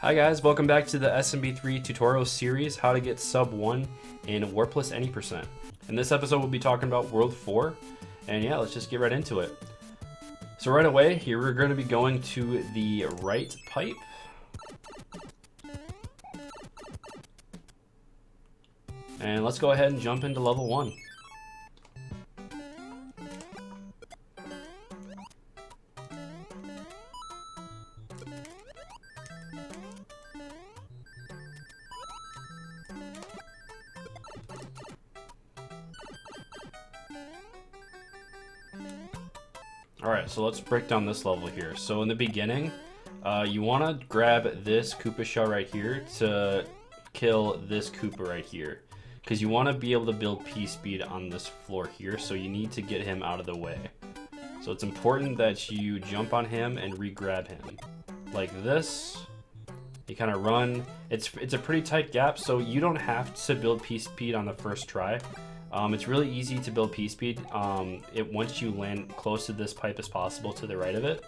Hi guys, welcome back to the SMB3 tutorial series, how to get sub 1 in Warpless any percent. In this episode we'll be talking about World 4, and yeah, let's just get right into it. So right away, here we're going to be going to the right pipe. And let's go ahead and jump into level 1. Alright, so let's break down this level here. So in the beginning, you want to grab this Koopa shell right here to kill this Koopa right here. Because you want to be able to build P-speed on this floor here, so you need to get him out of the way. So it's important that you jump on him and re-grab him. Like this. You kind of run. It's a pretty tight gap, so you don't have to build P-speed on the first try. It's really easy to build P-speed once you land close to this pipe as possible to the right of it.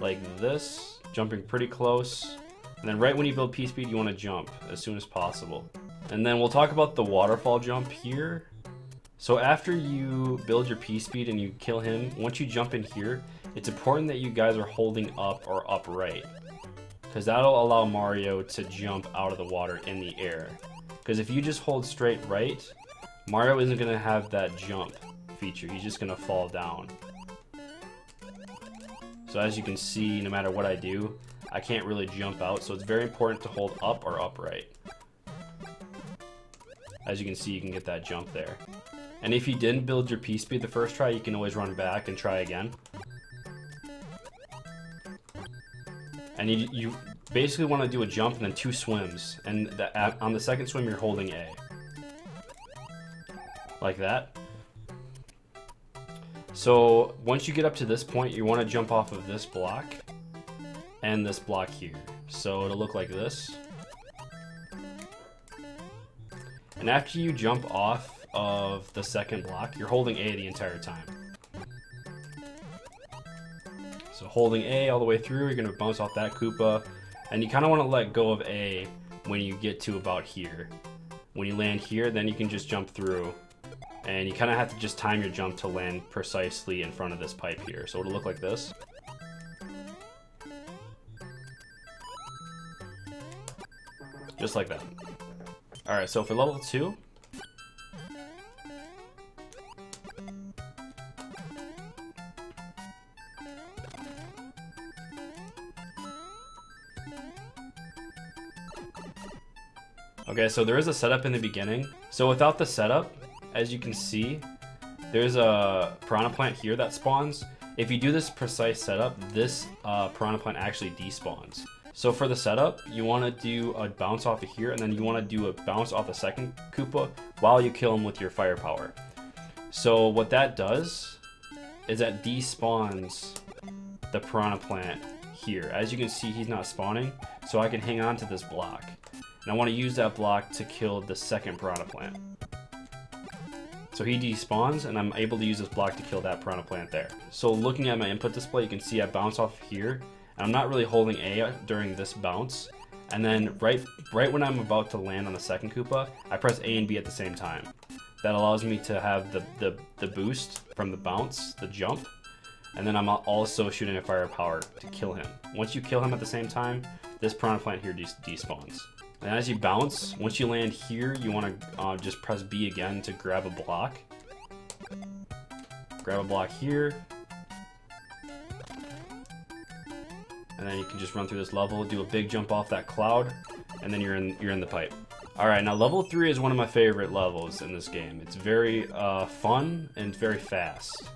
Like this, jumping pretty close. And then right when you build P-speed, you want to jump as soon as possible. And then we'll talk about the waterfall jump here. So after you build your P-speed and you kill him, once you jump in here, it's important that you guys are holding up or upright. Because that'll allow Mario to jump out of the water in the air. Because if you just hold straight right, Mario isn't going to have that jump feature. He's just going to fall down. So as you can see, no matter what I do, I can't really jump out. So it's very important to hold up or upright. As you can see, you can get that jump there. And if you didn't build your P-speed the first try, you can always run back and try again. And you basically want to do a jump and then 2 swims. And on the second swim, you're holding A. Like that. So once you get up to this point, you want to jump off of this block and this block here. So it'll look like this. And after you jump off of the second block, you're holding A the entire time. So holding A all the way through, you're going to bounce off that Koopa. And you kind of want to let go of A when you get to about here. When you land here, then you can just jump through. And you kind of have to just time your jump to land precisely in front of this pipe here. So it'll look like this. Just like that. Alright, so for level 2, okay, so there is a setup in the beginning. So without the setup, as you can see, there's a piranha plant here that spawns. If you do this precise setup, this piranha plant actually despawns. So for the setup, you want to do a bounce off of here, and then you want to do a bounce off the second Koopa while you kill him with your firepower. So what that does is that despawns the piranha plant here. As you can see, he's not spawning, so I can hang on to this block. And I want to use that block to kill the second piranha plant. So he despawns, and I'm able to use this block to kill that piranha plant there. So looking at my input display, you can see I bounce off here. And I'm not really holding A during this bounce. And then right when I'm about to land on the second Koopa, I press A and B at the same time. That allows me to have the boost from the bounce, the jump. And then I'm also shooting a firepower to kill him. Once you kill him at the same time, this piranha plant here despawns. And as you bounce, once you land here, you want to just press B again to grab a block. Grab a block here. And then you can just run through this level, do a big jump off that cloud, and then you're in the pipe. Alright, now level 3 is one of my favorite levels in this game. It's very fun and it's very fast.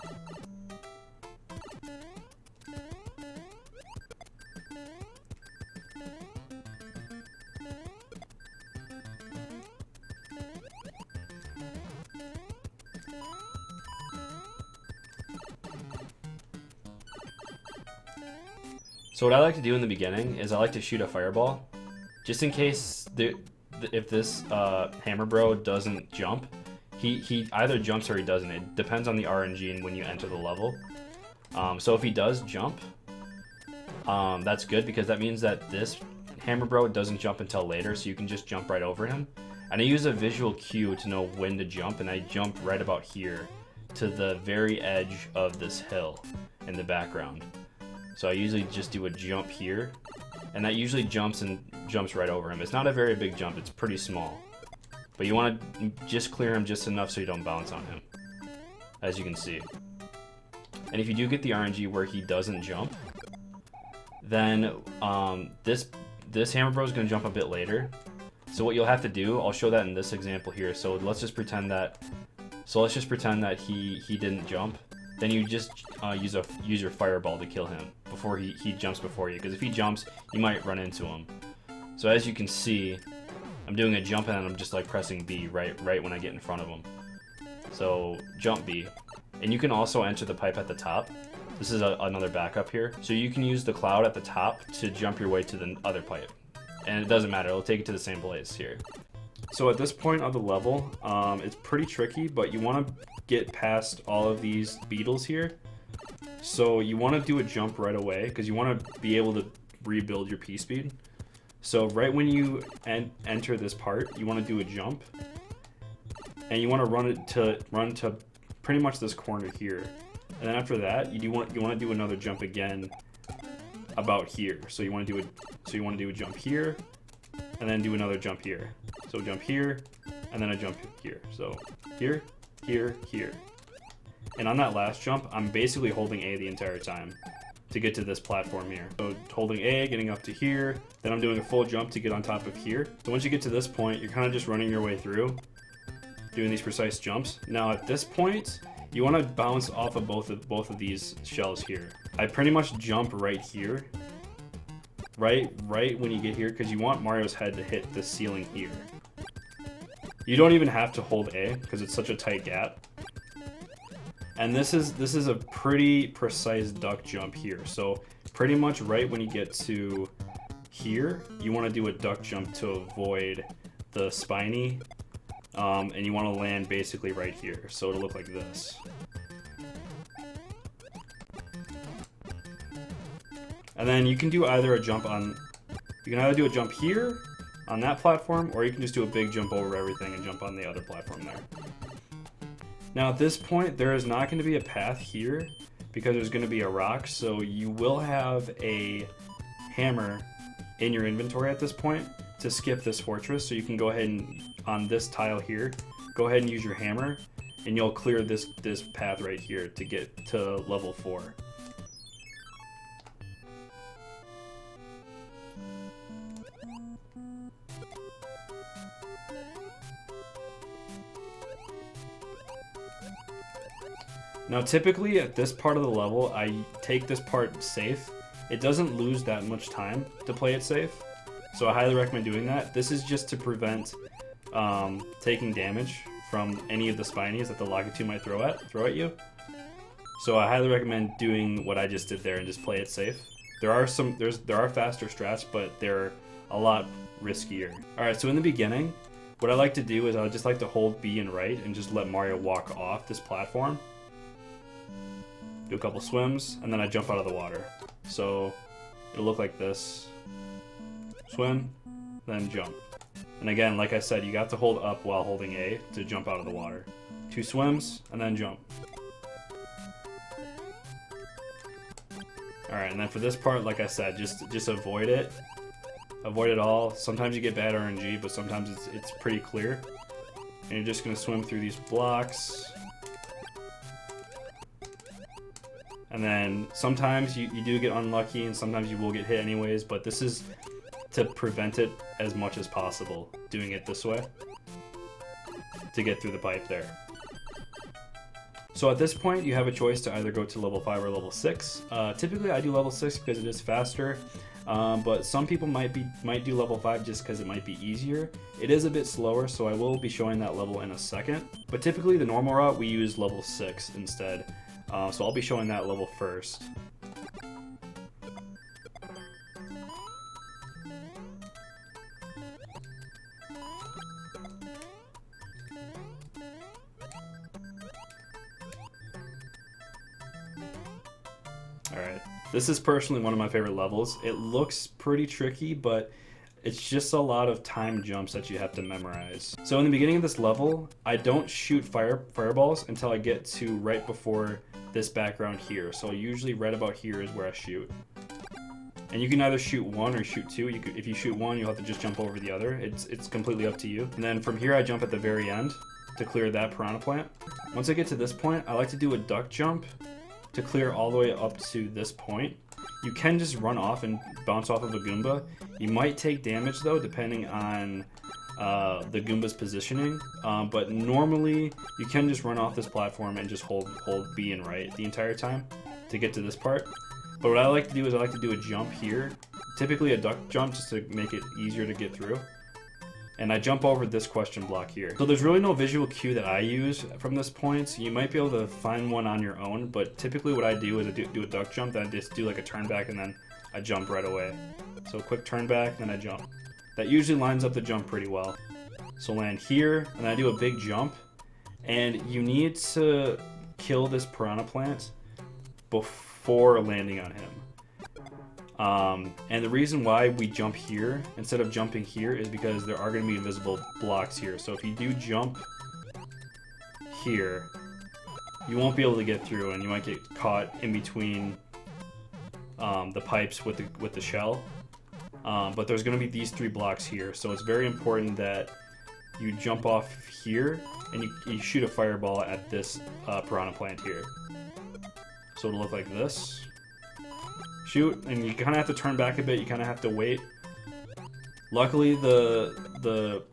So what I like to do in the beginning is I like to shoot a fireball, just in case if this hammer bro doesn't jump, he either jumps or he doesn't. It depends on the RNG and when you enter the level. So if he does jump, that's good because that means that this Hammer Bro doesn't jump until later, so you can just jump right over him. And I use a visual cue to know when to jump, and I jump right about here to the very edge of this hill in the background. So I usually just do a jump here, and that usually jumps right over him. It's not a very big jump, it's pretty small. But you want to just clear him just enough so you don't bounce on him, as you can see. And if you do get the RNG where he doesn't jump, then this Hammer Bro is going to jump a bit later. So what you'll have to do, I'll show that in this example here. So let's just pretend that he didn't jump. Then you just use your fireball to kill him before he jumps before you. Because if he jumps, you might run into him. So as you can see, I'm doing a jump and I'm just like pressing B right when I get in front of him. So jump B. And you can also enter the pipe at the top. This is another backup here. So you can use the cloud at the top to jump your way to the other pipe. And it doesn't matter, it'll take it to the same place here. So at this point of the level, it's pretty tricky, but you want to get past all of these beetles here. So you want to do a jump right away, because you want to be able to rebuild your P-speed. So right when you enter this part, you want to do a jump. And you want to run to pretty much this corner here. And then after that, you want to do another jump again about here. So you want to do a jump here, and then do another jump here. So jump here, and then a jump here. So here, here, here. And on that last jump, I'm basically holding A the entire time to get to this platform here. So holding A, getting up to here, then I'm doing a full jump to get on top of here. So once you get to this point, you're kind of just running your way through, doing these precise jumps. Now at this point, you want to bounce off of both of these shells here. I pretty much jump right here, right when you get here, because you want Mario's head to hit the ceiling here. You don't even have to hold A because it's such a tight gap. And this is a pretty precise duck jump here. So pretty much right when you get to here, you want to do a duck jump to avoid the spiny. And you want to land basically right here, so it'll look like this. And then you can do either a jump here on that platform, or you can just do a big jump over everything and jump on the other platform there. Now at this point, there is not going to be a path here because there's going to be a rock, so you will have a hammer in your inventory at this point to skip this fortress. So you can go ahead and, on this tile here, go ahead and use your hammer, and you'll clear this path right here to get to level 4. Now typically at this part of the level, I take this part safe. It doesn't lose that much time to play it safe, so I highly recommend doing that. This is just to prevent taking damage from any of the spinies that the Lakitu might throw at you. So I highly recommend doing what I just did there and just play it safe. There are faster strats, but they're a lot riskier. Alright, so in the beginning, what I like to do is I would just like to hold B and right and just let Mario walk off this platform. Do a couple swims, and then I jump out of the water. So it'll look like this. Swim, then jump. And again, like I said, you got to hold up while holding A to jump out of the water. 2 swims, and then jump. Alright, and then for this part, like I said, just avoid it. Avoid it all. Sometimes you get bad RNG, but sometimes it's pretty clear. And you're just going to swim through these blocks. And then sometimes you do get unlucky, and sometimes you will get hit anyways, but this is to prevent it as much as possible, doing it this way to get through the pipe there. So at this point, you have a choice to either go to level 5 or level 6. Typically, I do level 6 because it is faster, but some people might do level 5 just because it might be easier. It is a bit slower, so I will be showing that level in a second. But typically, the normal route, we use level 6 instead. So I'll be showing that level first. Alright, This is personally one of my favorite levels. It looks pretty tricky, but it's just a lot of time jumps that you have to memorize. So in the beginning of this level, I don't shoot fireballs until I get to right before this background here. So usually right about here is where I shoot. And you can either shoot one or shoot two. If you shoot one, you'll have to just jump over the other. It's completely up to you. And then from here, I jump at the very end to clear that piranha plant. Once I get to this point, I like to do a duck jump to clear all the way up to this point. You can just run off and bounce off of a Goomba. You might take damage though, depending on the Goomba's positioning. But normally, you can just run off this platform and just hold B and right the entire time to get to this part. But what I like to do is I like to do a jump here, typically a duck jump just to make it easier to get through. And I jump over this question block here. So there's really no visual cue that I use from this point. So you might be able to find one on your own, but typically what I do is I do a duck jump, then I just do like a turn back and then I jump right away. So a quick turn back, then I jump. That usually lines up the jump pretty well. So land here, and I do a big jump. And you need to kill this piranha plant before landing on him. And the reason why we jump here instead of jumping here is because there are going to be invisible blocks here. So if you do jump here, you won't be able to get through, and you might get caught in between the pipes with the shell. But there's going to be these three blocks here, so it's very important that you jump off here and you shoot a fireball at this piranha plant here. So it'll look like this. Shoot, and you kind of have to turn back a bit. You kind of have to wait. Luckily, the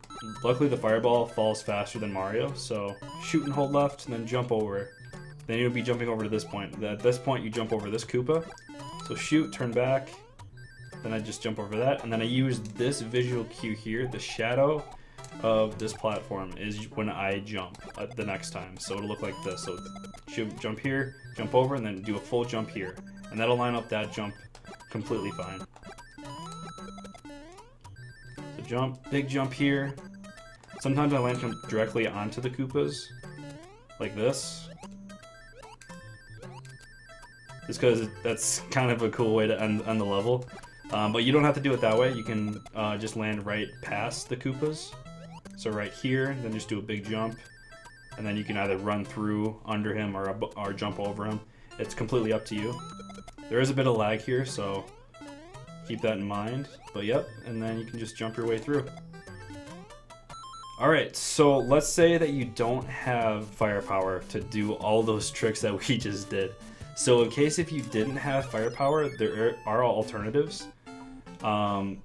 fireball falls faster than Mario, so shoot and hold left, and then jump over. Then you'll be jumping over to this point. At this point, you jump over this Koopa. So shoot, turn back. Then I just jump over that, and then I use this visual cue here. The shadow of this platform is when I jump the next time. So it'll look like this. So jump here, jump over, and then do a full jump here. And that'll line up that jump completely fine. So jump, big jump here. Sometimes I land directly onto the Koopas, like this. Just because that's kind of a cool way to end the level. But you don't have to do it that way. You can just land right past the Koopas. So right here, then just do a big jump. And then you can either run through under him or jump over him. It's completely up to you. There is a bit of lag here, so keep that in mind. But yep, and then you can just jump your way through. Alright, so let's say that you don't have firepower to do all those tricks that we just did. So in case if you didn't have firepower, there are alternatives. And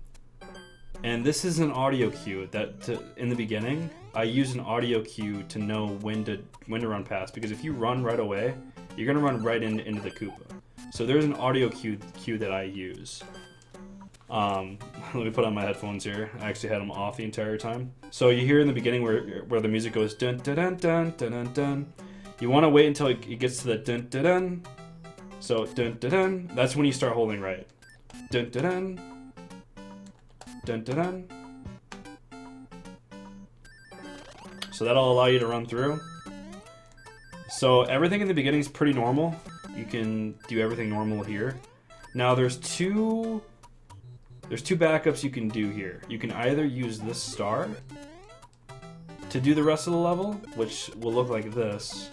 this is an audio cue that in the beginning, I use an audio cue to know when to run past, because if you run right away, you're gonna run right into the Koopa. So there's an audio cue that I use. Let me put on my headphones here. I actually had them off the entire time. So you hear in the beginning where the music goes dun dun dun dun dun dun dun. You want to wait until it gets to the dun dun dun. So dun dun dun. That's when you start holding right. Dun dun dun. Dun dun dun. So that'll allow you to run through. So everything in the beginning is pretty normal. You can do everything normal here. Now there's two backups you can do here. You can either use this star to do the rest of the level, which will look like this.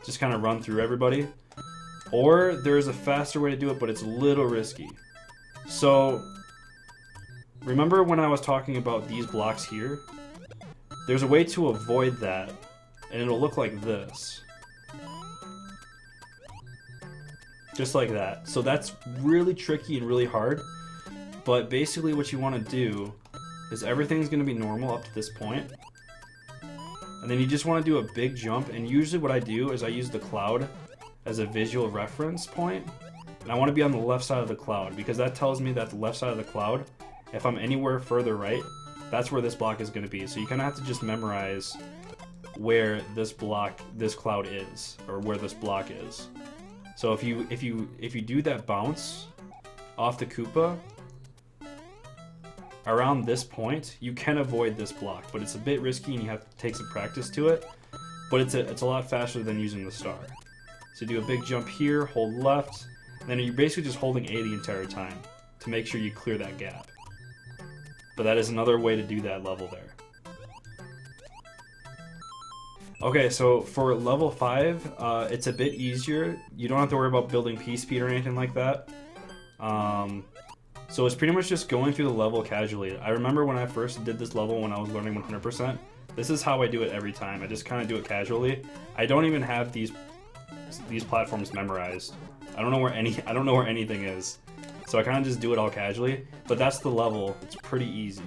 Just kind of run through everybody. Or there's a faster way to do it, but it's a little risky. So remember when I was talking about these blocks here? There's a way to avoid that, and it'll look like this. Just like that. So that's really tricky and really hard. But basically what you want to do is everything's going to be normal up to this point. And then you just want to do a big jump. And usually what I do is I use the cloud as a visual reference point. And I want to be on the left side of the cloud, because that tells me that the left side of the cloud, if I'm anywhere further right, that's where this block is going to be. So you kind of have to just memorize where this cloud is, or where this block is. So if you do that bounce off the Koopa around this point, you can avoid this block, but it's a bit risky and you have to take some practice to it. But it's a lot faster than using the star. So do a big jump here, hold left, and then you're basically just holding A the entire time to make sure you clear that gap. But that is another way to do that level there. Okay, so for level 5, it's a bit easier. You don't have to worry about building P-speed or anything like that. So it's pretty much just going through the level casually. I remember when I first did this level when I was learning 100%, this is how I do it every time. I just kind of do it casually. I don't even have these platforms memorized. I don't know where anything is. So I kind of just do it all casually, but that's the level. It's pretty easy.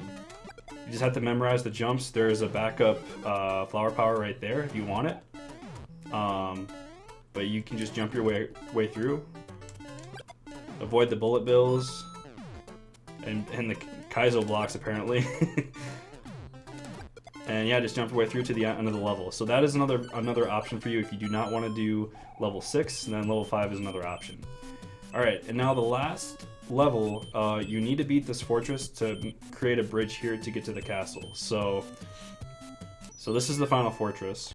You just have to memorize the jumps. There's a backup flower power right there if you want it. But you can just jump your way through. Avoid the bullet bills and the Kaizo blocks apparently. And yeah, just jump your way through to the end of the level. So that is another option for you if you do not want to do level 6, and then level 5 is another option. Alright, and now the last level, you need to beat this fortress to create a bridge here to get to the castle. So this is the final fortress.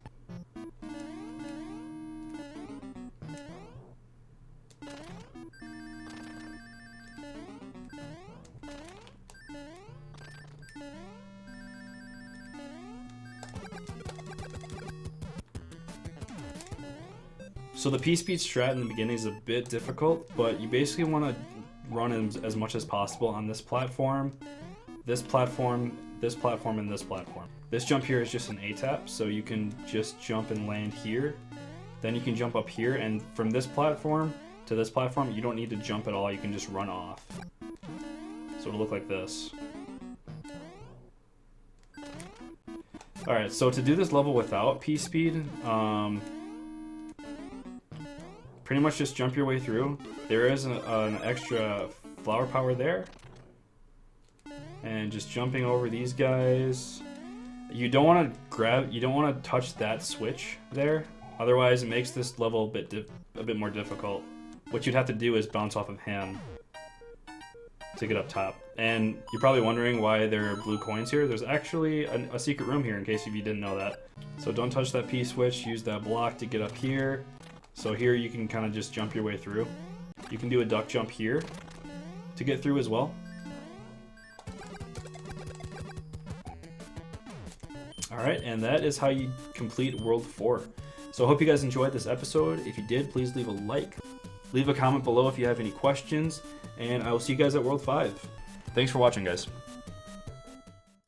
So the P-speed strat in the beginning is a bit difficult, but you basically want to run as much as possible on this platform, this platform, this platform, and this platform. This jump here is just an A-tap, so you can just jump and land here. Then you can jump up here, and from this platform to this platform, you don't need to jump at all, you can just run off. So it'll look like this. Alright, so to do this level without P-speed, pretty much just jump your way through. There is an extra flower power there. And just jumping over these guys. You don't want to touch that switch there. Otherwise it makes this level a bit more difficult. What you'd have to do is bounce off of him to get up top. And you're probably wondering why there are blue coins here. There's actually a secret room here in case if you didn't know that. So don't touch that P switch, use that block to get up here. So here you can kind of just jump your way through. You can do a duck jump here to get through as well. Alright, and that is how you complete World 4. So I hope you guys enjoyed this episode. If you did, please leave a like. Leave a comment below if you have any questions. And I will see you guys at World 5. Thanks for watching, guys.